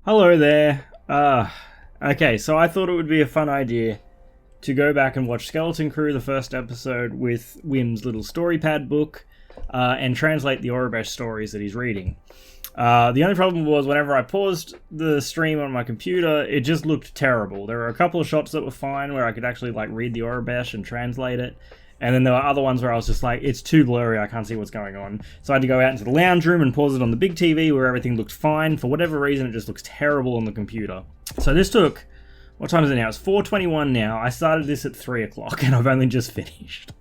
Hello there. Okay, so I thought it would be a fun idea to go back and watch Skeleton Crew, the first episode, with Wim's little storypad book, and translate the Aurebesh stories that he's reading. The only problem was whenever I paused the stream on my computer, it just looked terrible. There were a couple of shots that were fine where I could actually read the Aurebesh and translate it. And then there were other ones where I was just like, it's too blurry, I can't see what's going on. So I had to go out into the lounge room and pause it on the big TV where everything looked fine. For whatever reason, it just looks terrible on the computer. So this took, what time is it now? It's 4:21 now. I started this at 3 o'clock and I've only just finished.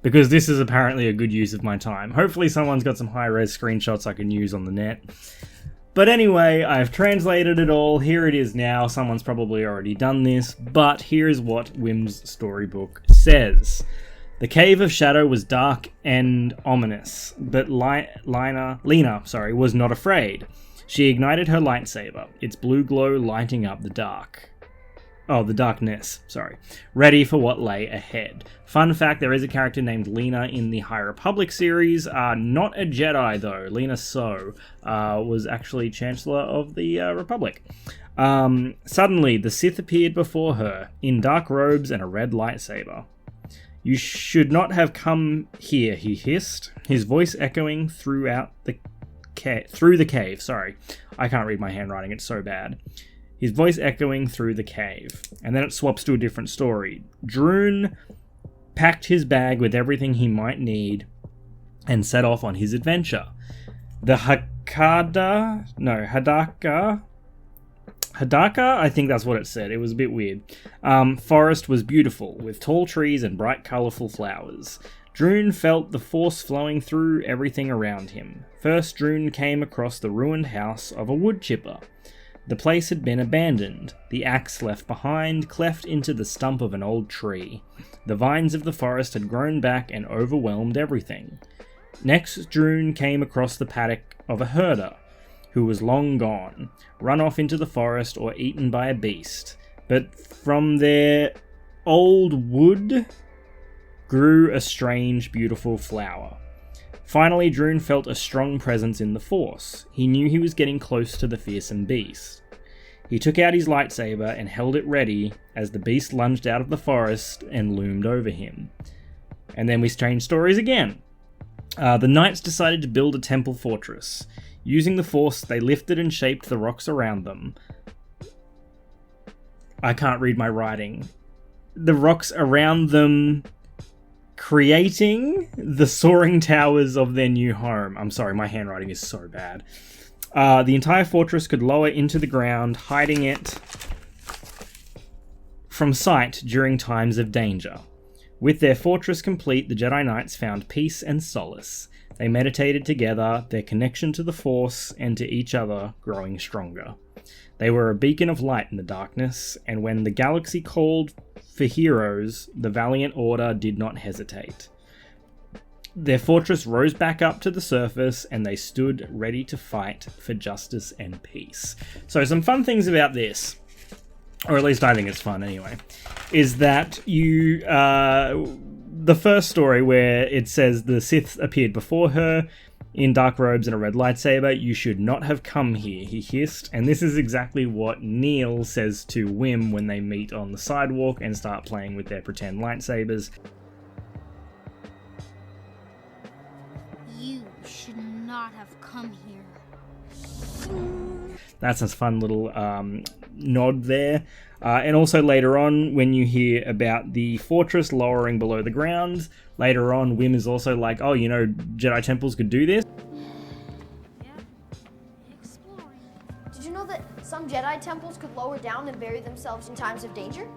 Because this is apparently a good use of my time. Hopefully someone's got some high-res screenshots I can use on the net. But anyway, I've translated it all. Here it is now. Someone's probably already done this. But here's what Wim's storybook says. The Cave of Shadow was dark and ominous, but Lena was not afraid. She ignited her lightsaber, its blue glow lighting up the darkness, ready for what lay ahead. Fun fact, there is a character named Lena in the High Republic series, not a Jedi though. Lena So was actually Chancellor of the Republic. Suddenly, the Sith appeared before her, in dark robes and a red lightsaber. "You should not have come here," he hissed, his voice echoing through the cave. Sorry, I can't read my handwriting, it's so bad. His voice echoing through the cave. And then it swaps to a different story. Droon packed his bag with everything he might need and set off on his adventure. The Hadaka, I think that's what it said. It was a bit weird. Forest was beautiful, with tall trees and bright, colourful flowers. Droon felt the force flowing through everything around him. First, Droon came across the ruined house of a wood chipper. The place had been abandoned, the axe left behind, cleft into the stump of an old tree. The vines of the forest had grown back and overwhelmed everything. Next, Droon came across the paddock of a herder, who was long gone, run off into the forest or eaten by a beast. But from their old wood grew a strange, beautiful flower. Finally, Droon felt a strong presence in the Force. He knew he was getting close to the fearsome beast. He took out his lightsaber and held it ready as the beast lunged out of the forest and loomed over him. And then we changed stories again. The knights decided to build a temple fortress. Using the Force, they lifted and shaped the rocks around them. I can't read my writing. The rocks around them, creating the soaring towers of their new home. I'm sorry, my handwriting is so bad. The entire fortress could lower into the ground, hiding it from sight during times of danger. With their fortress complete, the Jedi Knights found peace and solace. They meditated together, their connection to the Force and to each other growing stronger. They were a beacon of light in the darkness, and when the galaxy called for heroes, the Valiant Order did not hesitate. Their fortress rose back up to the surface, and they stood ready to fight for justice and peace. So some fun things about this, or at least I think it's fun anyway, is that the first story where it says the Sith appeared before her in dark robes and a red lightsaber. "You should not have come here," he hissed. And this is exactly what Neil says to Wim when they meet on the sidewalk and start playing with their pretend lightsabers. "You should not have come here." That's a fun little nod there. And also later on, when you hear about the fortress lowering below the ground, later on, Wim is also like, "Oh, you know, Jedi temples could do this." Yeah, exploring. Did you know that some Jedi temples could lower down and bury themselves in times of danger?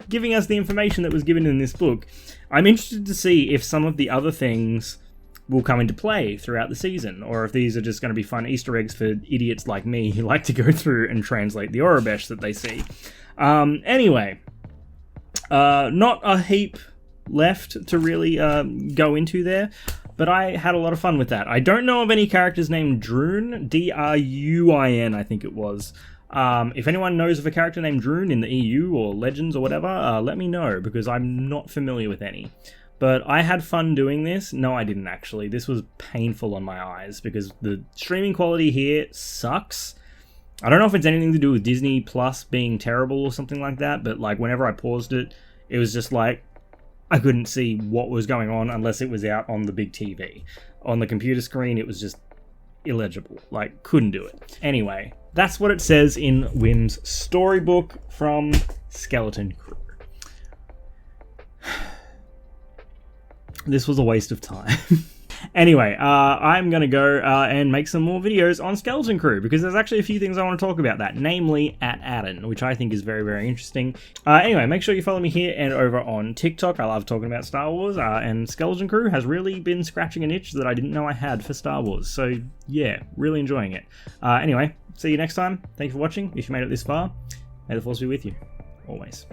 Giving us the information that was given in this book. I'm interested to see if some of the other things will come into play throughout the season, or if these are just going to be fun Easter eggs for idiots like me who like to go through and translate the Aurebesh that they see. Anyway, not a heap left to really go into there, but I had a lot of fun with that. I don't know of any characters named Droon, Druin, I think it was. If anyone knows of a character named Droon in the EU or Legends or whatever, let me know, because I'm not familiar with any. But I had fun doing this. No, I didn't actually. This was painful on my eyes because the streaming quality here sucks. I don't know if it's anything to do with Disney Plus being terrible or something like that, but like whenever I paused it, it was just like I couldn't see what was going on unless it was out on the big TV. On the computer screen, it was just illegible. Like, couldn't do it. Anyway, that's what it says in Wim's storybook from Skeleton Crew. This was a waste of time. Anyway, I'm going to go and make some more videos on Skeleton Crew, because there's actually a few things I want to talk about that, namely at Addon, which I think is very, very interesting. Anyway, make sure you follow me here and over on TikTok. I love talking about Star Wars, and Skeleton Crew has really been scratching an itch that I didn't know I had for Star Wars. So yeah, really enjoying it. Anyway, see you next time. Thank you for watching. If you made it this far, may the Force be with you. Always.